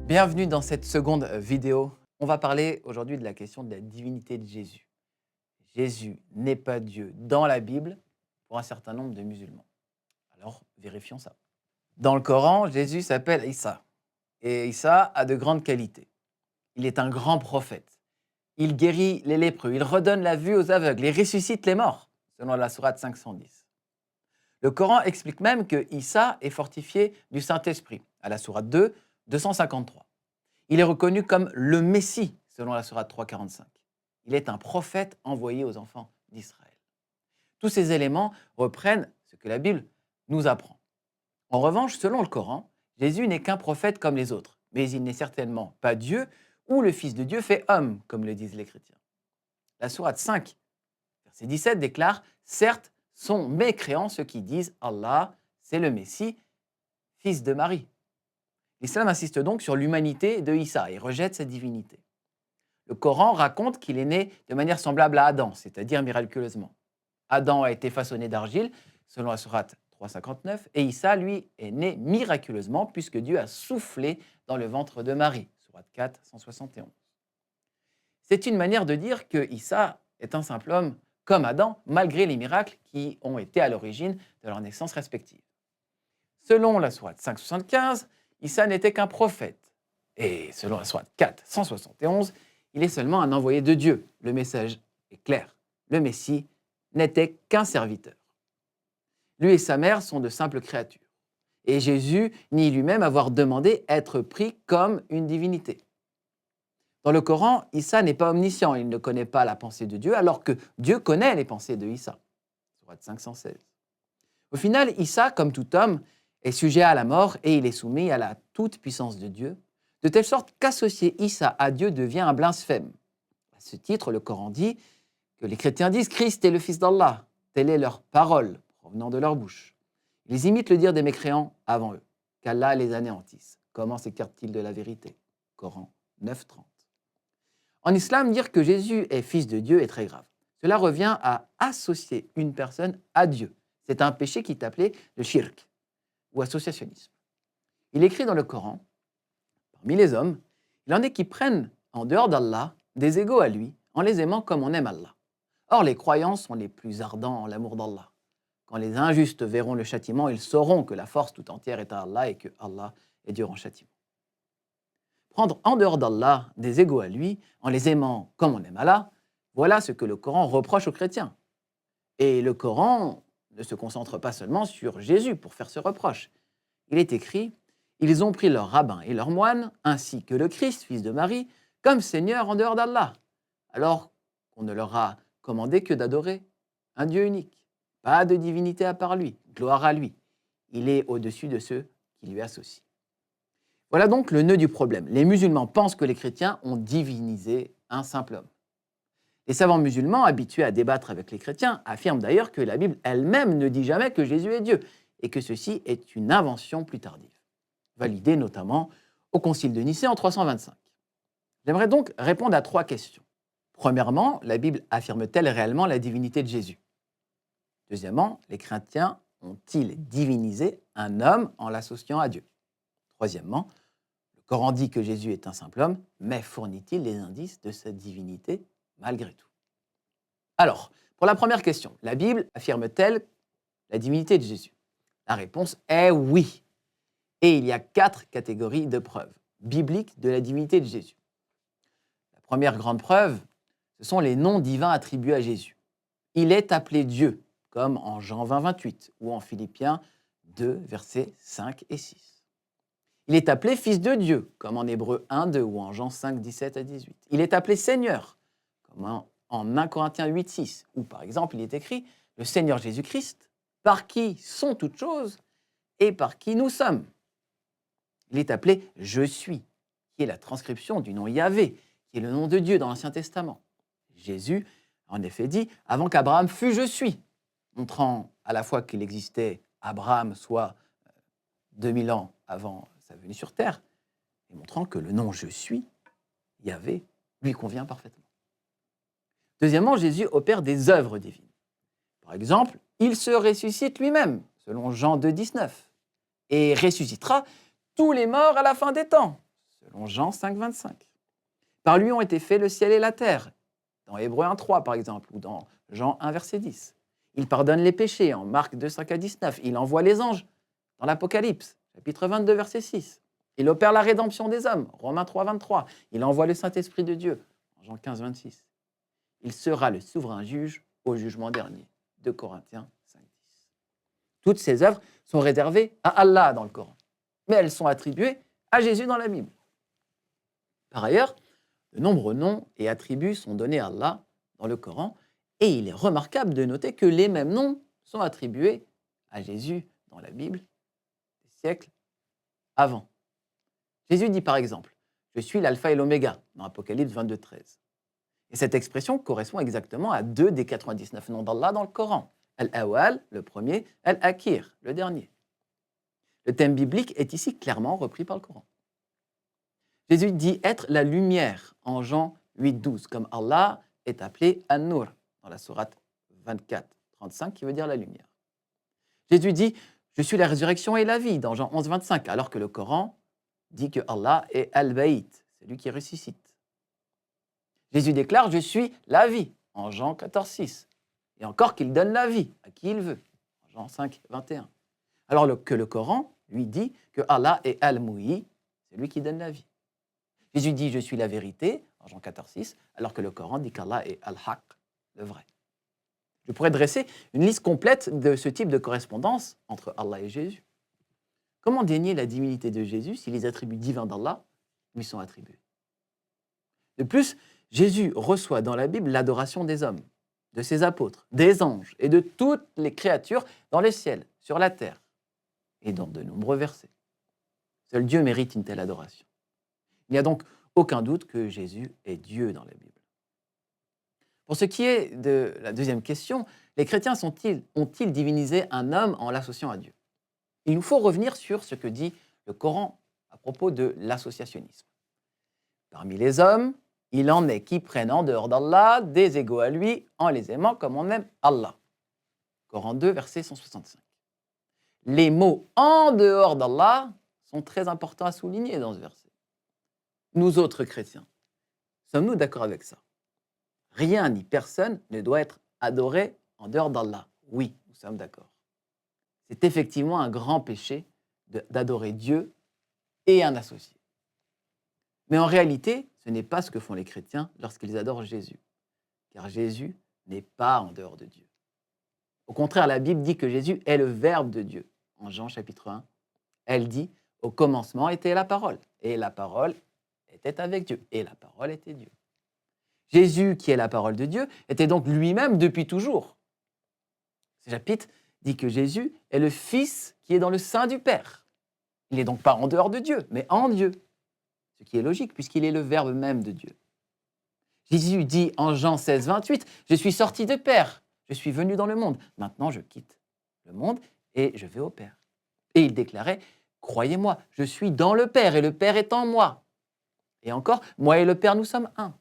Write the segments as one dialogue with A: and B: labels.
A: Bienvenue dans cette seconde vidéo. On va parler aujourd'hui de la question de la divinité de Jésus. Jésus n'est pas Dieu dans la Bible pour un certain nombre de musulmans. Alors, vérifions ça. Dans le Coran, Jésus s'appelle Issa. Et Issa a de grandes qualités. Il est un grand prophète. Il guérit les lépreux, il redonne la vue aux aveugles, il ressuscite les morts, selon la sourate 510. Le Coran explique même que Issa est fortifié du Saint-Esprit, à la sourate 2, 253. Il est reconnu comme le Messie, selon la sourate 345. Il est un prophète envoyé aux enfants d'Israël. Tous ces éléments reprennent ce que la Bible nous apprend. En revanche, selon le Coran, Jésus n'est qu'un prophète comme les autres, mais il n'est certainement pas Dieu ou le Fils de Dieu fait homme, comme le disent les chrétiens. La sourate 5, verset 17 déclare « Certes, sont mécréants ceux qui disent Allah, c'est le Messie, fils de Marie ». L'islam insiste donc sur l'humanité de Issa et rejette sa divinité. Le Coran raconte qu'il est né de manière semblable à Adam, c'est-à-dire miraculeusement. Adam a été façonné d'argile, selon la sourate 359, et Issa, lui, est né miraculeusement puisque Dieu a soufflé dans le ventre de Marie, sourate 4, 171. C'est une manière de dire que Issa est un simple homme comme Adam, malgré les miracles qui ont été à l'origine de leur naissance respective. Selon la sourate 575, Issa n'était qu'un prophète. Et selon la sourate 4, 171, il est seulement un envoyé de Dieu. Le message est clair. Le Messie n'était qu'un serviteur. Lui et sa mère sont de simples créatures. Et Jésus nie lui-même avoir demandé être pris comme une divinité. Dans le Coran, Issa n'est pas omniscient, il ne connaît pas la pensée de Dieu, alors que Dieu connaît les pensées de Issa. Sourate 516. Au final, Issa, comme tout homme, est sujet à la mort et il est soumis à la toute-puissance de Dieu, de telle sorte qu'associer Issa à Dieu devient un blasphème. À ce titre, le Coran dit que les chrétiens disent « Christ est le Fils d'Allah », telle est leur parole provenant de leur bouche. Ils imitent le dire des mécréants avant eux, qu'Allah les anéantisse. Comment s'écartent-ils de la vérité ? Coran 9.30. En islam, dire que Jésus est fils de Dieu est très grave. Cela revient à associer une personne à Dieu. C'est un péché qui est appelé le shirk, ou associationnisme. Il écrit dans le Coran, parmi les hommes, il en est qui prennent en dehors d'Allah des égaux à lui, en les aimant comme on aime Allah. Or, les croyants sont les plus ardents en l'amour d'Allah. Quand les injustes verront le châtiment, ils sauront que la force tout entière est à Allah et que Allah est dur en châtiment. Prendre en dehors d'Allah des égaux à lui, en les aimant comme on aime Allah, voilà ce que le Coran reproche aux chrétiens. Et le Coran ne se concentre pas seulement sur Jésus pour faire ce reproche. Il est écrit « Ils ont pris leurs rabbins et leurs moines, ainsi que le Christ, fils de Marie, comme Seigneur en dehors d'Allah, alors qu'on ne leur a commandé que d'adorer un Dieu unique. Pas de divinité à part lui, gloire à lui. Il est au-dessus de ceux qui lui associent. » Voilà donc le nœud du problème. Les musulmans pensent que les chrétiens ont divinisé un simple homme. Les savants musulmans, habitués à débattre avec les chrétiens, affirment d'ailleurs que la Bible elle-même ne dit jamais que Jésus est Dieu et que ceci est une invention plus tardive, validée notamment au Concile de Nicée en 325. J'aimerais donc répondre à 3 questions. Premièrement, la Bible affirme-t-elle réellement la divinité de Jésus ? Deuxièmement, les chrétiens ont-ils divinisé un homme en l'associant à Dieu ? Troisièmement, le Coran dit que Jésus est un simple homme, mais fournit-il les indices de sa divinité malgré tout ? Alors, pour la première question, la Bible affirme-t-elle la divinité de Jésus ? La réponse est oui. Et il y a 4 catégories de preuves bibliques de la divinité de Jésus. La première grande preuve, ce sont les noms divins attribués à Jésus. Il est appelé Dieu, comme en Jean 20, 28 ou en Philippiens 2, versets 5 et 6. Il est appelé Fils de Dieu, comme en Hébreux 1, 2 ou en Jean 5, 17 à 18. Il est appelé Seigneur, comme en 1 Corinthiens 8, 6, où par exemple il est écrit « Le Seigneur Jésus-Christ, par qui sont toutes choses et par qui nous sommes ». Il est appelé « Je suis », qui est la transcription du nom Yahvé, qui est le nom de Dieu dans l'Ancien Testament. Jésus, en effet, dit « Avant qu'Abraham fût, je suis », montrant à la fois qu'il existait Abraham, soit 2000 ans avant sa venue sur terre, et montrant que le nom « Je suis », Yahvé, lui convient parfaitement. Deuxièmement, Jésus opère des œuvres divines. Par exemple, il se ressuscite lui-même, selon Jean 2, 19, et ressuscitera tous les morts à la fin des temps, selon Jean 5, 25. Par lui ont été faits le ciel et la terre, dans Hébreux 1, 3 par exemple, ou dans Jean 1, verset 10. Il pardonne les péchés, en Marc 2, 5 à 19. Il envoie les anges, dans l'Apocalypse, chapitre 22, verset 6. Il opère la rédemption des hommes, Romains 3, 23. Il envoie le Saint-Esprit de Dieu, en Jean 15, 26. Il sera le souverain juge au jugement dernier, 2 Corinthiens 5, 10. Toutes ces œuvres sont réservées à Allah dans le Coran, mais elles sont attribuées à Jésus dans la Bible. Par ailleurs, de nombreux noms et attributs sont donnés à Allah dans le Coran, et il est remarquable de noter que les mêmes noms sont attribués à Jésus dans la Bible des siècles avant. Jésus dit par exemple « Je suis l'alpha et l'oméga » dans Apocalypse 22, 13. Et cette expression correspond exactement à 2 des 99 noms d'Allah dans le Coran. Al-Awwal, le premier, Al-Akhir, le dernier. Le thème biblique est ici clairement repris par le Coran. Jésus dit être la lumière en Jean 8, 12, comme Allah est appelé An-Nur dans la sourate 24, 35, qui veut dire la lumière. Jésus dit « Je suis la résurrection et la vie » dans Jean 11, 25, alors que le Coran dit que Allah est Al-Bayt, c'est lui qui ressuscite. Jésus déclare « Je suis la vie » en Jean 14, 6, et encore qu'il donne la vie à qui il veut en Jean 5, 21. Alors que le Coran, lui, dit que Allah est Al-Muhyi, c'est lui qui donne la vie. Jésus dit « Je suis la vérité » en Jean 14, 6, alors que le Coran dit qu'Allah est Al-Haq, le vrai. Je pourrais dresser une liste complète de ce type de correspondance entre Allah et Jésus. Comment dénier la divinité de Jésus si les attributs divins d'Allah lui sont attribués? De plus, Jésus reçoit dans la Bible l'adoration des hommes, de ses apôtres, des anges et de toutes les créatures dans le ciel, sur la terre et dans de nombreux versets. Seul Dieu mérite une telle adoration. Il n'y a donc aucun doute que Jésus est Dieu dans la Bible. Pour ce qui est de la deuxième question, les chrétiens ont-ils divinisé un homme en l'associant à Dieu? Il nous faut revenir sur ce que dit le Coran à propos de l'associationnisme. Parmi les hommes, il en est qui prennent en dehors d'Allah des égaux à lui en les aimant comme on aime Allah. Coran 2, verset 165. Les mots « en dehors d'Allah » sont très importants à souligner dans ce verset. Nous autres chrétiens, sommes-nous d'accord avec ça? Rien ni personne ne doit être adoré en dehors d'Allah. Oui, nous sommes d'accord. C'est effectivement un grand péché d'adorer Dieu et un associé. Mais en réalité, ce n'est pas ce que font les chrétiens lorsqu'ils adorent Jésus, car Jésus n'est pas en dehors de Dieu. Au contraire, la Bible dit que Jésus est le Verbe de Dieu. En Jean chapitre 1, elle dit « Au commencement était la parole, et la parole était avec Dieu, et la parole était Dieu. » Jésus, qui est la parole de Dieu, était donc lui-même depuis toujours. Ce chapitre dit que Jésus est le Fils qui est dans le sein du Père. Il n'est donc pas en dehors de Dieu, mais en Dieu. Ce qui est logique, puisqu'il est le Verbe même de Dieu. Jésus dit en Jean 16, 28, « Je suis sorti de Père, je suis venu dans le monde. Maintenant, je quitte le monde et je vais au Père. » Et il déclarait, « Croyez-moi, je suis dans le Père et le Père est en moi. » Et encore, « Moi et le Père, nous sommes un. »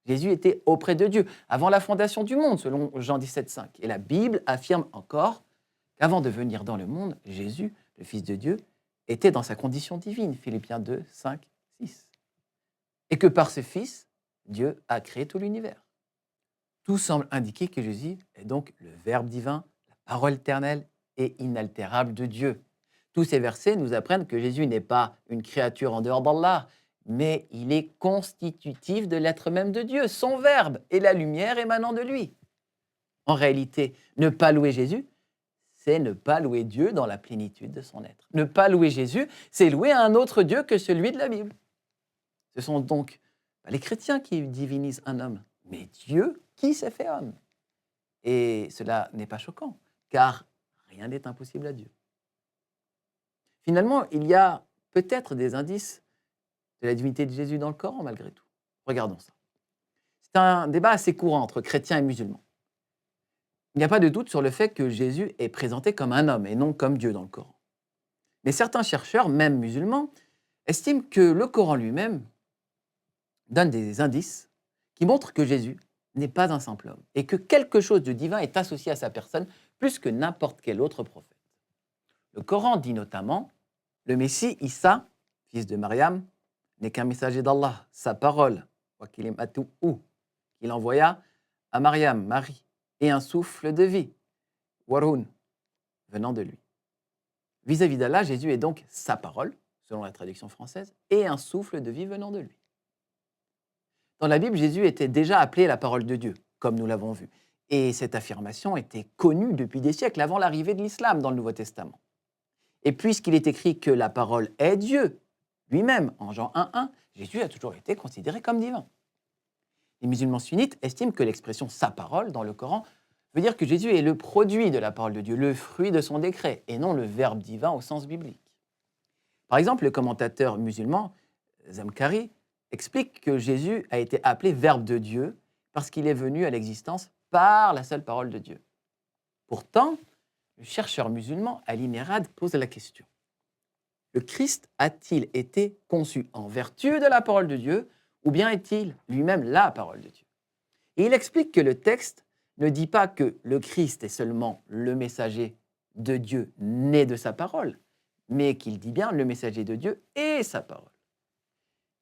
A: Jésus était auprès de Dieu avant la fondation du monde, selon Jean 17, 5. Et la Bible affirme encore qu'avant de venir dans le monde, Jésus, le Fils de Dieu, était dans sa condition divine, Philippiens 2, 5, 6. Et que par ce Fils, Dieu a créé tout l'univers. Tout semble indiquer que Jésus est donc le Verbe divin, la parole éternelle et inaltérable de Dieu. Tous ces versets nous apprennent que Jésus n'est pas une créature en dehors d'Allah, mais il est constitutif de l'être même de Dieu, son Verbe et la lumière émanant de lui. En réalité, ne pas louer Jésus, c'est ne pas louer Dieu dans la plénitude de son être. Ne pas louer Jésus, c'est louer un autre Dieu que celui de la Bible. Ce sont donc pas les chrétiens qui divinisent un homme, mais Dieu qui s'est fait homme. Et cela n'est pas choquant, car rien n'est impossible à Dieu. Finalement, il y a peut-être des indices de la divinité de Jésus dans le Coran, malgré tout. Regardons ça. C'est un débat assez courant entre chrétiens et musulmans. Il n'y a pas de doute sur le fait que Jésus est présenté comme un homme et non comme Dieu dans le Coran. Mais certains chercheurs, même musulmans, estiment que le Coran lui-même donne des indices qui montrent que Jésus n'est pas un simple homme et que quelque chose de divin est associé à sa personne plus que n'importe quel autre prophète. Le Coran dit notamment « Le Messie, Issa, fils de Mariam, n'est qu'un messager d'Allah, sa parole, wa kalimatuhu, qu'il envoya à Mariam, Marie, et un souffle de vie, warun, venant de lui. Vis-à-vis d'Allah, Jésus est donc sa parole, selon la traduction française, et un souffle de vie venant de lui. Dans la Bible, Jésus était déjà appelé la parole de Dieu, comme nous l'avons vu. Et cette affirmation était connue depuis des siècles avant l'arrivée de l'islam dans le Nouveau Testament. Et puisqu'il est écrit que la parole est Dieu, lui-même, en Jean 1,1, Jésus a toujours été considéré comme divin. Les musulmans sunnites estiment que l'expression sa parole dans le Coran veut dire que Jésus est le produit de la parole de Dieu, le fruit de son décret, et non le verbe divin au sens biblique. Par exemple, le commentateur musulman Zamkhari explique que Jésus a été appelé Verbe de Dieu parce qu'il est venu à l'existence par la seule parole de Dieu. Pourtant, le chercheur musulman Ali Merad pose la question. Le Christ a-t-il été conçu en vertu de la parole de Dieu ou bien est-il lui-même la parole de Dieu? Et il explique que le texte ne dit pas que le Christ est seulement le messager de Dieu né de sa parole, mais qu'il dit bien le messager de Dieu et sa parole.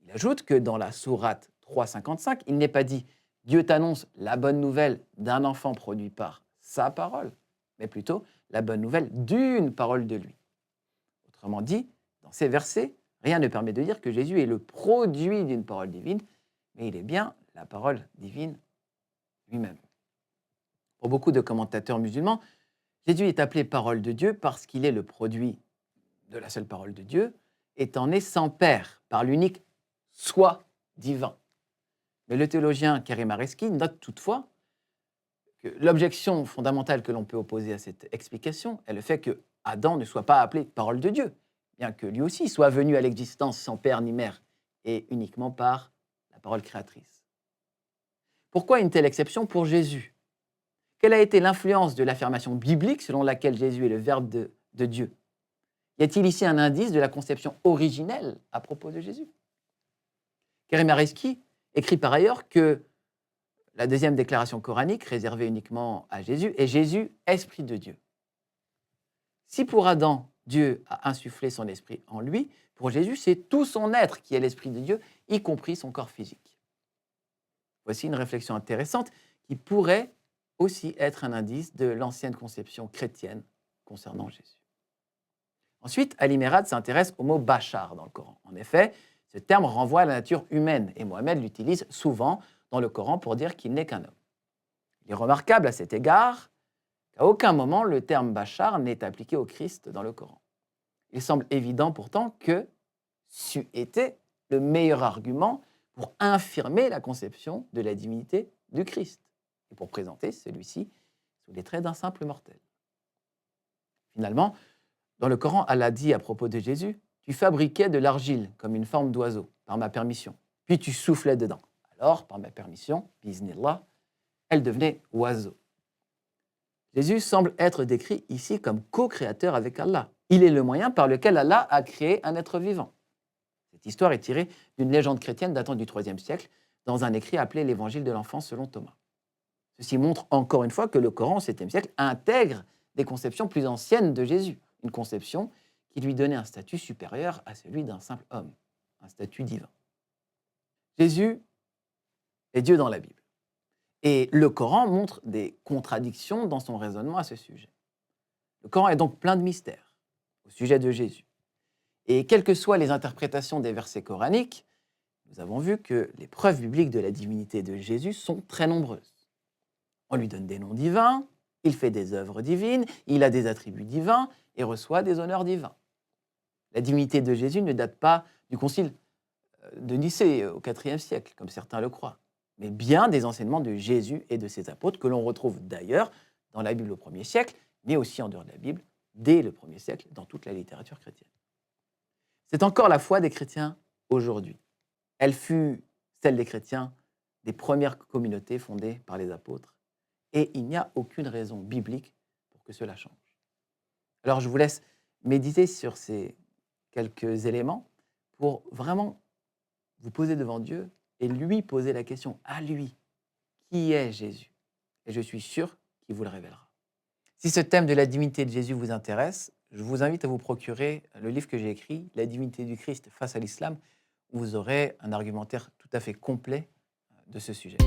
A: Il ajoute que dans la sourate 3,55, il n'est pas dit « Dieu t'annonce la bonne nouvelle d'un enfant produit par sa parole », mais plutôt la bonne nouvelle d'une parole de lui. Autrement dit, dans ces versets, rien ne permet de dire que Jésus est le produit d'une parole divine, mais il est bien la parole divine lui-même. Pour beaucoup de commentateurs musulmans, Jésus est appelé parole de Dieu parce qu'il est le produit de la seule parole de Dieu, étant né sans père, par l'unique soi divin. Mais le théologien Karim Areski note toutefois que l'objection fondamentale que l'on peut opposer à cette explication est le fait que Adam ne soit pas appelé parole de Dieu, bien que lui aussi soit venu à l'existence sans père ni mère et uniquement par la parole créatrice. Pourquoi une telle exception pour Jésus? Quelle a été l'influence de l'affirmation biblique selon laquelle Jésus est le Verbe de Dieu? Y a-t-il ici un indice de la conception originelle à propos de Jésus? Karim Areski écrit par ailleurs que la deuxième déclaration coranique, réservée uniquement à Jésus, est Jésus, esprit de Dieu. Si pour Adam, Dieu a insufflé son esprit en lui, pour Jésus, c'est tout son être qui est l'esprit de Dieu, y compris son corps physique. Voici une réflexion intéressante qui pourrait aussi être un indice de l'ancienne conception chrétienne concernant Jésus. Ensuite, Ali Merad s'intéresse au mot bachar dans le Coran. En effet, ce terme renvoie à la nature humaine et Mohammed l'utilise souvent dans le Coran pour dire qu'il n'est qu'un homme. Il est remarquable à cet égard qu'à aucun moment le terme bachar n'est appliqué au Christ dans le Coran. Il semble évident pourtant que c'eût été le meilleur argument pour infirmer la conception de la divinité du Christ et pour présenter celui-ci sous les traits d'un simple mortel. Finalement, dans le Coran, Allah dit à propos de Jésus « Tu fabriquais de l'argile comme une forme d'oiseau, par ma permission, puis tu soufflais dedans. Alors, par ma permission, biznillah, elle devenait oiseau. » Jésus semble être décrit ici comme co-créateur avec Allah. Il est le moyen par lequel Allah a créé un être vivant. Cette histoire est tirée d'une légende chrétienne datant du IIIe siècle, dans un écrit appelé l'Évangile de l'enfant selon Thomas. Ceci montre encore une fois que le Coran au 7e siècle intègre des conceptions plus anciennes de Jésus, une conception qui lui donnait un statut supérieur à celui d'un simple homme, un statut divin. Jésus est Dieu dans la Bible. Et le Coran montre des contradictions dans son raisonnement à ce sujet. Le Coran est donc plein de mystères au sujet de Jésus. Et quelles que soient les interprétations des versets coraniques, nous avons vu que les preuves bibliques de la divinité de Jésus sont très nombreuses. On lui donne des noms divins, il fait des œuvres divines, il a des attributs divins et reçoit des honneurs divins. La divinité de Jésus ne date pas du concile de Nicée au IVe siècle, comme certains le croient, mais bien des enseignements de Jésus et de ses apôtres que l'on retrouve d'ailleurs dans la Bible au 1er siècle, mais aussi en dehors de la Bible, dès le 1er siècle, dans toute la littérature chrétienne. C'est encore la foi des chrétiens aujourd'hui. Elle fut celle des chrétiens des premières communautés fondées par les apôtres, et il n'y a aucune raison biblique pour que cela change. Alors je vous laisse méditer sur ces quelques éléments pour vraiment vous poser devant Dieu et lui poser la question à lui, qui est Jésus? Et je suis sûr qu'il vous le révélera. Si ce thème de la divinité de Jésus vous intéresse, je vous invite à vous procurer le livre que j'ai écrit, La divinité du Christ face à l'islam, où vous aurez un argumentaire tout à fait complet de ce sujet.